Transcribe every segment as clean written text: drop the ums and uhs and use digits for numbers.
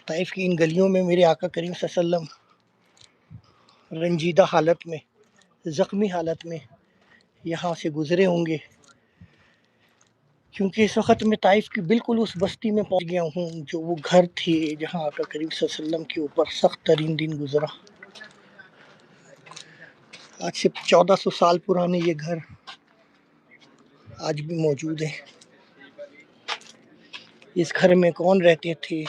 طائف کی ان گلیوں میں میرے آقا کریم صلی اللہ علیہ وسلم رنجیدہ حالت میں، زخمی حالت میں یہاں سے گزرے ہوں گے، کیونکہ اس وقت میں طائف کی بالکل اس بستی میں پہنچ گیا ہوں جو وہ گھر تھی جہاں آقا کریم صلی اللہ علیہ وسلم کے اوپر سخت ترین دن گزرا۔ آج سے 1400 سال پرانے یہ گھر آج بھی موجود ہے۔ اس گھر میں کون رہتے تھے،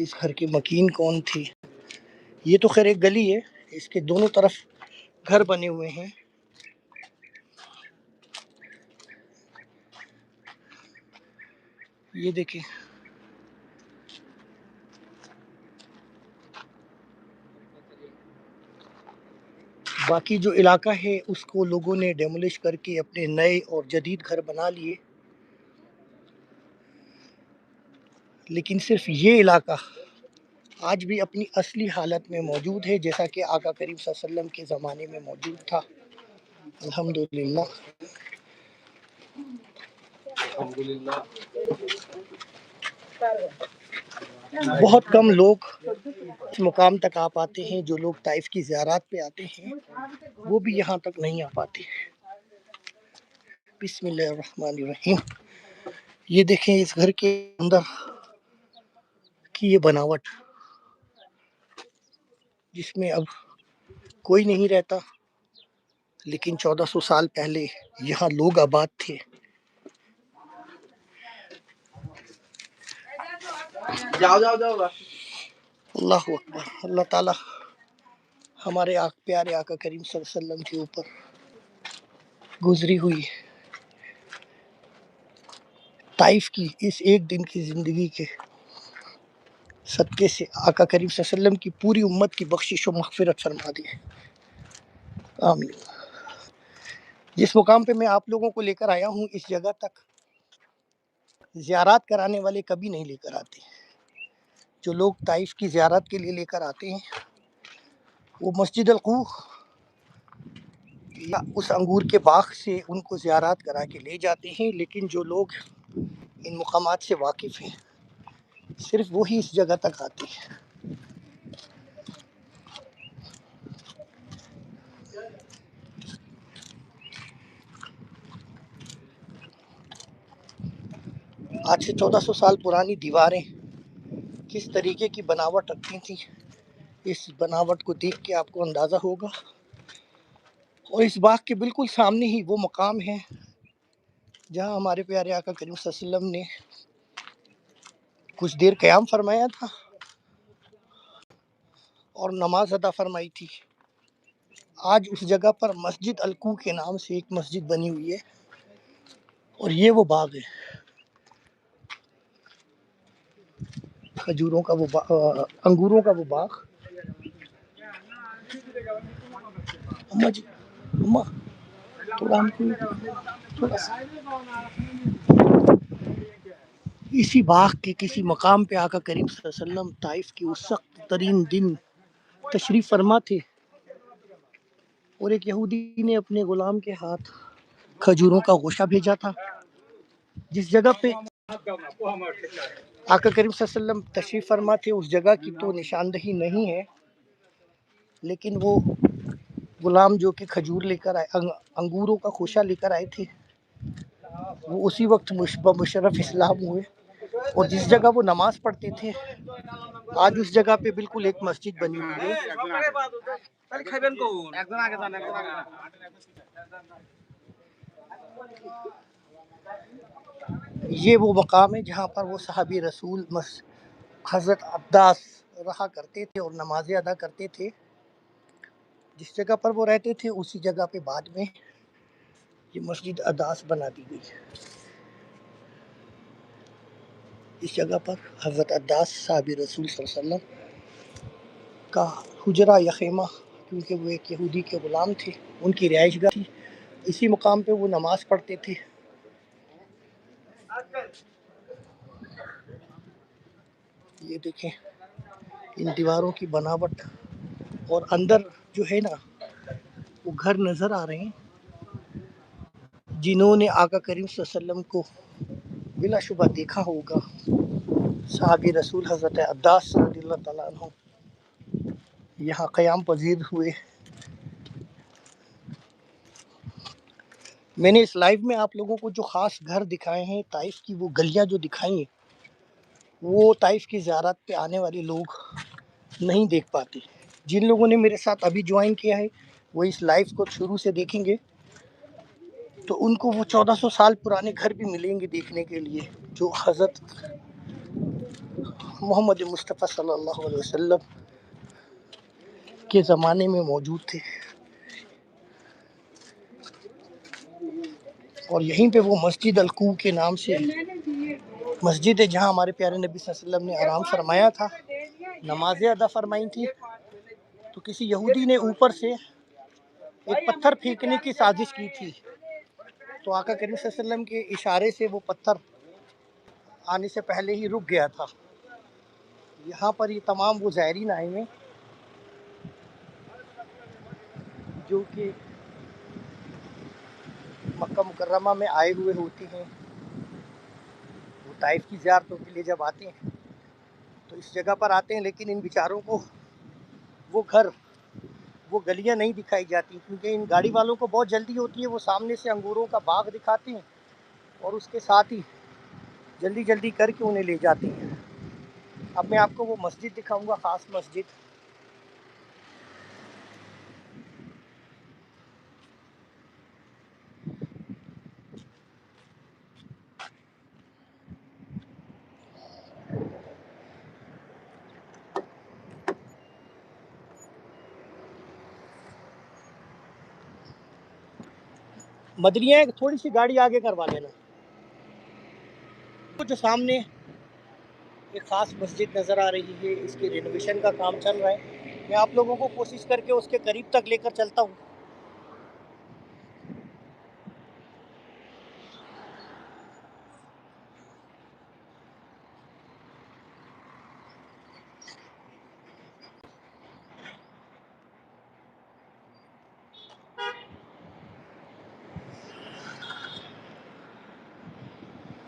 اس گھر کے مکین کون تھے؟ یہ تو خیر ایک گلی ہے، اس کے دونوں طرف گھر بنے ہوئے ہیں۔ یہ دیکھیں، باقی جو علاقہ ہے اس کو لوگوں نے ڈیمولش کر کے اپنے نئے اور جدید گھر بنا لیے، لیکن صرف یہ علاقہ آج بھی اپنی اصلی حالت میں موجود ہے جیسا کہ آقا کریم صلی اللہ علیہ وسلم کے زمانے میں موجود تھا۔ الحمدللہ۔ بہت کم لوگ اس مقام تک آ پاتے ہیں، جو لوگ طائف کی زیارات پہ آتے ہیں وہ بھی یہاں تک نہیں آ پاتے۔ بسم اللہ الرحمن الرحیم۔ یہ دیکھیں اس گھر کے اندر کی یہ بناوٹ، جس میں اب کوئی نہیں رہتا، لیکن 1400 سال پہلے یہاں لوگ آباد تھے۔ اللہ اکبر۔ اللہ تعالی ہمارے پیارے آقا کریم صلی اللہ علیہ وسلم کے اوپر گزری ہوئی طائف کی اس ایک دن کی زندگی کے صدقے سے آقا کریم صلی اللہ علیہ وسلم کی پوری امت کی بخشش و مغفرت فرما دی۔ آمین۔ جس مقام پہ میں آپ لوگوں کو لے کر آیا ہوں، اس جگہ تک زیارات کرانے والے کبھی نہیں لے کر آتے۔ جو لوگ طائف کی زیارت کے لیے لے کر آتے ہیں وہ مسجد القوح یا اس انگور کے باغ سے ان کو زیارات کرا کے لے جاتے ہیں، لیکن جو لوگ ان مقامات سے واقف ہیں صرف وہی اس جگہ تک آتے ہیں۔ آج سے 1400 سال پرانی دیواریں کس طریقے کی بناوٹ رکھتی تھیں، اس بناوٹ کو دیکھ کے آپ کو اندازہ ہوگا۔ اور اس باغ کے بالکل سامنے ہی وہ مقام ہے جہاں ہمارے پیارے آقا کریم صلی اللہ علیہ وسلم نے کچھ دیر قیام فرمایا تھا اور نماز ادا فرمائی تھی۔ آج اس جگہ پر مسجد القوح کے نام سے ایک مسجد بنی ہوئی ہے، اور یہ وہ باغ ہے، کھجوروں کا وہ انگوروں کا وہ باغ۔ اماں جی، اماں تھوڑا ہم کو تھوڑا سا اسی باغ کے کسی مقام پہ آقا کریم صلی اللہ علیہ وسلم طائف کی اس سخت ترین دن تشریف فرما تھے، اور ایک یہودی نے اپنے غلام کے ہاتھ کھجوروں کا گوشہ بھیجا تھا۔ جس جگہ پہ آقا کریم صلی اللہ علیہ وسلم تشریف فرما تھے اس جگہ کی تو نشاندہی نہیں ہے، لیکن وہ غلام جو کہ کھجور لے کر آئے، انگوروں کا خوشہ لے کر آئے تھے، وہ اسی وقت مشرف اسلام ہوئے، اور جس جگہ وہ نماز پڑھتے تھے آج اس جگہ پہ بالکل ایک مسجد بنی ہوئی ہے۔ یہ وہ مقام ہے جہاں پر وہ صحابی رسول حضرت عباس رہا کرتے تھے اور نمازیں ادا کرتے تھے۔ جس جگہ پر وہ رہتے تھے اسی جگہ پہ بعد میں یہ مسجد عباس بنا دی گئی۔ اس جگہ پر حضرت عباس صحابی رسول صلی اللہ علیہ وسلم کا حجرہ یا خیمہ، کیونکہ وہ ایک یہودی کے غلام تھے، ان کی رہائش گاہ تھی، اسی مقام پہ وہ نماز پڑھتے تھے۔ یہ دیکھیں ان دیواروں کی بناوٹ، اور اندر جو ہے نا وہ گھر نظر آ رہے ہیں جنہوں نے آقا کریم صلی اللہ علیہ وسلم کو بلا شبہ دیکھا ہوگا۔ صحابی رسول حضرت عباس رضی اللہ تعالیٰ عنہ یہاں قیام پذیر ہوئے. میں نے اس لائیو میں آپ لوگوں کو جو خاص گھر دکھائے ہیں، طائف کی وہ گلیاں جو دکھائی ہیں، وہ طائف کی زیارت پہ آنے والے لوگ نہیں دیکھ پاتے. جن لوگوں نے میرے ساتھ ابھی جوائن کیا ہے وہ اس لائیو کو شروع سے دیکھیں گے تو ان کو وہ 1400 سال پرانے گھر بھی ملیں گے دیکھنے کے لیے، جو حضرت محمد مصطفیٰ صلی اللہ علیہ وسلم کے زمانے میں موجود تھے. اور یہیں پہ وہ مسجد الکوع کے نام سے مسجد ہے جہاں ہمارے پیارے نبی صلی اللہ علیہ وسلم نے آرام فرمایا تھا، نمازیں ادا فرمائی تھی. تو کسی یہودی نے اوپر سے ایک پتھر پھینکنے کی سازش کی تھی، تو آقا کریم صلی اللہ علیہ وسلم کے اشارے سے وہ پتھر آنے سے پہلے ہی رک گیا تھا. یہاں پر یہ تمام وہ زائرین آئے ہیں جو کہ مکہ مکرمہ میں آئے ہوئے ہوتے ہیں. وہ طائف کی زیارتوں کے لیے جب آتے ہیں تو اس جگہ پر آتے ہیں، لیکن ان بیچاروں کو وہ گھر، وہ گلیاں نہیں دکھائی جاتی، کیونکہ ان گاڑی والوں کو بہت جلدی ہوتی ہے. وہ سامنے سے انگوروں کا باغ دکھاتے ہیں اور اس کے ساتھ ہی جلدی جلدی کر کے انہیں لے جاتی ہیں. اب میں آپ کو وہ مسجد دکھاؤں گا، خاص مسجد. مدنیہ تھوڑی سی گاڑی آگے کروا لینا. جو سامنے ایک خاص مسجد نظر آ رہی ہے، اس کے رینوویشن کا کام چل رہا ہے. میں آپ لوگوں کو کوشش کر کے اس کے قریب تک لے کر چلتا ہوں.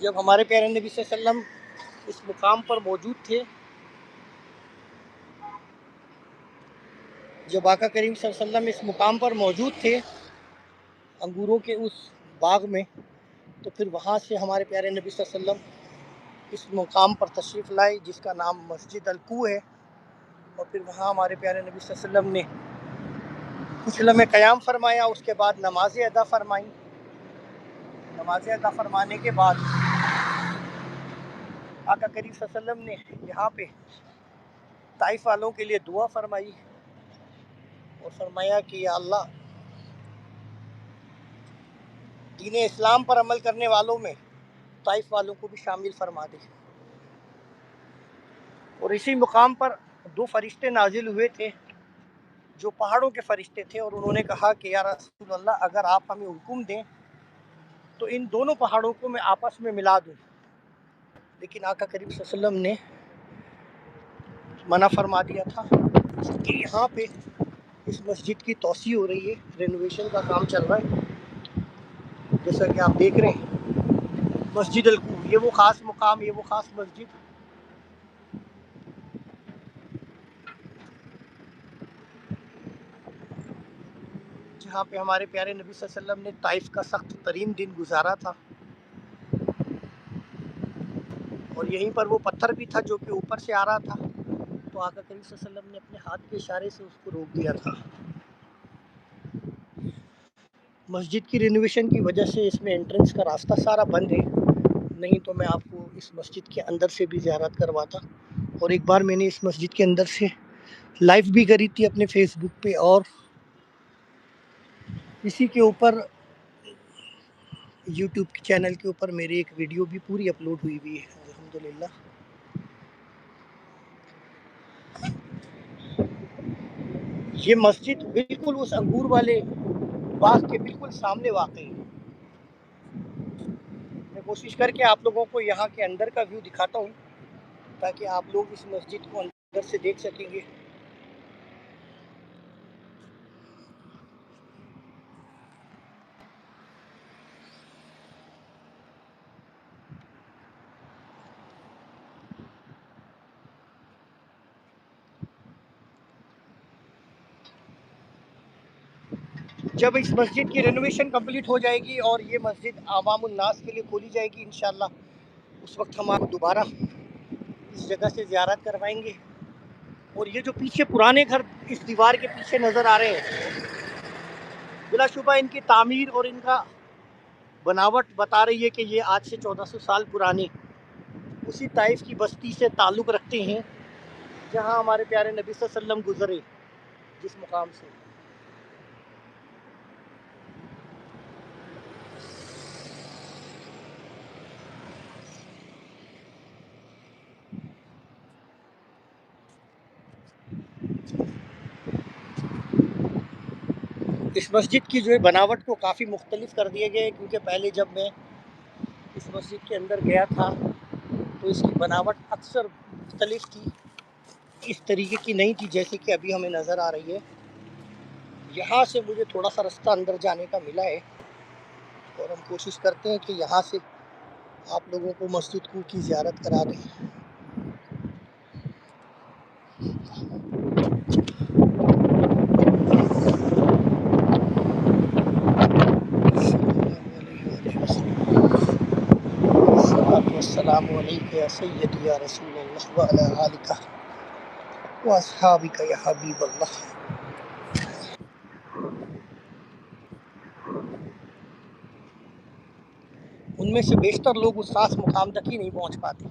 جب ہمارے پیارے نبی صلی اللہ علیہ وسلم اس مقام پر موجود تھے، جب آقا کریم صلی اللہ علیہ وسلم اس مقام پر موجود تھے انگوروں کے اس باغ میں، تو پھر وہاں سے ہمارے پیارے نبی صلی اللہ علیہ وسلم اس مقام پر تشریف لائے جس کا نام مسجد الکوع ہے. اور پھر وہاں ہمارے پیارے نبی صلی اللہ علیہ وسلم نے کچھ لمحے قیام فرمایا. اس کے بعد نمازیں ادا فرمائیں. نمازیں ادا فرمانے کے بعد آقا کریم صلی اللہ علیہ وسلم نے یہاں پہ طائف والوں کے لیے دعا فرمائی اور فرمایا کہ یا اللہ، دین اسلام پر عمل کرنے والوں میں طائف والوں کو بھی شامل فرما دے. اور اسی مقام پر دو فرشتے نازل ہوئے تھے جو پہاڑوں کے فرشتے تھے، اور انہوں نے کہا کہ یا رسول اللہ، اگر آپ ہمیں حکم دیں تو ان دونوں پہاڑوں کو میں آپس میں ملا دوں. لیکن آقا کریم صلی اللہ علیہ وسلم نے منع فرما دیا تھا کہ یہاں پہ اس مسجد کی توسیع ہو رہی ہے، رینوویشن کا کام چل رہا ہے. جیسا کہ آپ دیکھ رہے ہیں مسجد الکوع، یہ وہ خاص مقام، یہ وہ خاص مسجد جہاں پہ ہمارے پیارے نبی صلی اللہ علیہ وسلم نے طائف کا سخت ترین دن گزارا تھا. اور یہیں پر وہ پتھر بھی تھا جو کہ اوپر سے آ رہا تھا، تو آقا کریم صلی اللہ علیہ وسلم نے اپنے ہاتھ کے اشارے سے اس کو روک دیا تھا. مسجد کی رینوویشن کی وجہ سے اس میں انٹرنس کا راستہ سارا بند ہے، نہیں تو میں آپ کو اس مسجد کے اندر سے بھی زیارت کرواتا. اور ایک بار میں نے اس مسجد کے اندر سے لائیو بھی کری تھی اپنے فیس بک پہ، اور اسی کے اوپر یوٹیوب کے چینل کے اوپر میری ایک ویڈیو بھی پوری اپلوڈ ہوئی ہے الحمدللہ. یہ مسجد بالکل اس انگور والے باغ کے بالکل سامنے واقع ہے. میں کوشش کر کے آپ لوگوں کو یہاں کے اندر کا ویو دکھاتا ہوں تاکہ آپ لوگ اس مسجد کو اندر سے دیکھ سکیں گے. جب اس مسجد کی رینوویشن کمپلیٹ ہو جائے گی اور یہ مسجد عوام الناس کے لیے کھولی جائے گی انشاءاللہ، اس وقت ہم آپ کو دوبارہ اس جگہ سے زیارت کروائیں گے۔ اور یہ جو پیچھے پرانے گھر اس دیوار کے پیچھے نظر آ رہے ہیں، بلا شبہ ان کی تعمیر اور ان کا بناوٹ بتا رہی ہے کہ یہ آج سے 1400 سال پرانے اسی طائف کی بستی سے تعلق رکھتے ہیں جہاں ہمارے پیارے نبی صلی اللہ علیہ وسلم گزرے، جس مقام سے۔ اس مسجد کی جو ہے بناوٹ کو کافی مختلف کر دیا گیا ہے، کیونکہ پہلے جب میں اس مسجد کے اندر گیا تھا تو اس کی بناوٹ اکثر مختلف تھی، اس طریقے کی نہیں تھی جیسے کہ ابھی ہمیں نظر آ رہی ہے۔ یہاں سے مجھے تھوڑا سا رستہ اندر جانے کا ملا ہے اور ہم کوشش کرتے ہیں کہ یہاں سے آپ لوگوں کو مسجد کی زیارت کرا دیں۔ السلام علیکم یا سیدی یا رسول اللہ وعلی آلک و اصحابک یا حبیب اللہ۔ ان میں سے بیشتر لوگ اس خاص مقام تک ہی نہیں پہنچ پاتے۔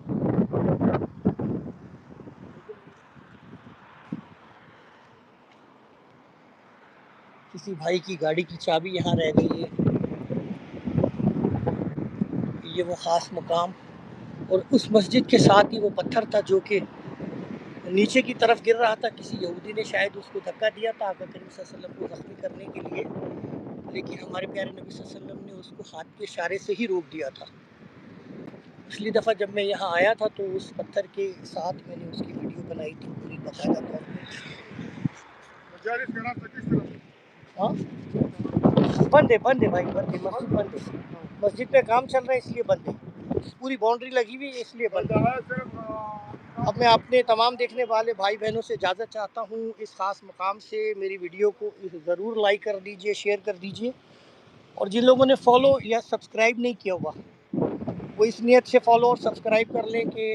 کسی بھائی کی گاڑی کی چابی یہاں رہ گئی ہے، یہ وہ خاص مقام، اور اس مسجد کے ساتھ ہی وہ پتھر تھا جو کہ نیچے کی طرف گر رہا تھا۔ کسی یہودی نے شاید اس کو دھکا دیا تھا آقا کریم صلی اللہ علیہ وسلم کو زخمی کرنے کے لیے، لیکن ہمارے پیارے نبی صلی اللہ علیہ وسلم نے اس کو ہاتھ کے اشارے سے ہی روک دیا تھا۔ پچھلی دفعہ جب میں یہاں آیا تھا تو اس پتھر کے ساتھ میں نے اس کی ویڈیو بنائی تھی پوری باقاعدہ طور پہ۔ ہاں بند ہے بھائی، بند ہے، مسجد بند ہے، مسجد پہ کام چل رہا ہے اس لیے بند ہے، پوری باؤنڈری لگی ہوئی ہے اس لیے بند ہے۔ اب میں اپنے تمام دیکھنے والے بھائی بہنوں سے اجازت چاہتا ہوں، اس خاص مقام سے میری ویڈیو کو ضرور لائک کر دیجئے، شیئر کر دیجئے، اور جن لوگوں نے فالو یا سبسکرائب نہیں کیا ہوا وہ اس نیت سے فالو اور سبسکرائب کر لیں کہ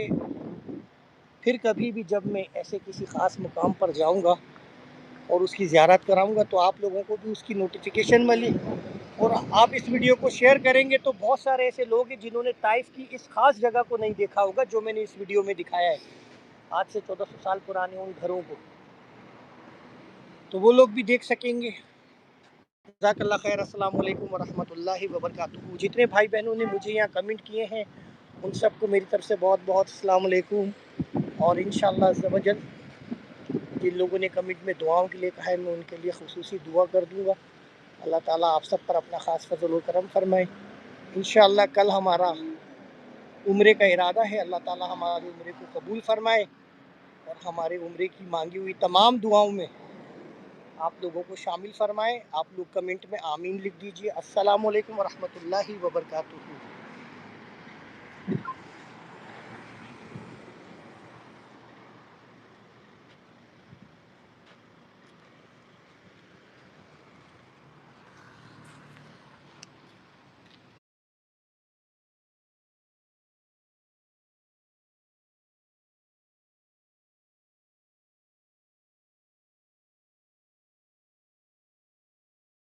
پھر کبھی بھی جب میں ایسے کسی خاص مقام پر جاؤں گا اور اس کی زیارت کراؤں گا تو آپ لوگوں کو بھی اس کی نوٹیفیکیشن ملی، اور آپ اس ویڈیو کو شیئر کریں گے تو بہت سارے ایسے لوگ ہیں جنہوں نے طائف کی اس خاص جگہ کو نہیں دیکھا ہوگا جو میں نے اس ویڈیو میں دکھایا ہے، آج سے 1400 سال پرانے ان گھروں کو، تو وہ لوگ بھی دیکھ سکیں گے۔ جزاک اللہ خیر۔ السلام علیکم ورحمۃ اللہ وبرکاتہ۔ جتنے بھائی بہنوں نے مجھے یہاں کمنٹ کیے ہیں ان سب کو میری طرف سے بہت بہت السلام علیکم، اور انشاءاللہ عز و جل جن لوگوں نے کمنٹ میں دعاؤں کے لیے کہا ہے میں ان کے لیے خصوصی دعا کر دوں گا۔ اللہ تعالیٰ آپ سب پر اپنا خاص فضل و کرم فرمائے۔ انشاءاللہ کل ہمارا عمرے کا ارادہ ہے، اللہ تعالیٰ ہمارے عمرے کو قبول فرمائے اور ہمارے عمرے کی مانگی ہوئی تمام دعاؤں میں آپ لوگوں کو شامل فرمائے۔ آپ لوگ کمنٹ میں آمین لکھ دیجئے۔ السلام علیکم ورحمۃ اللہ وبرکاتہ۔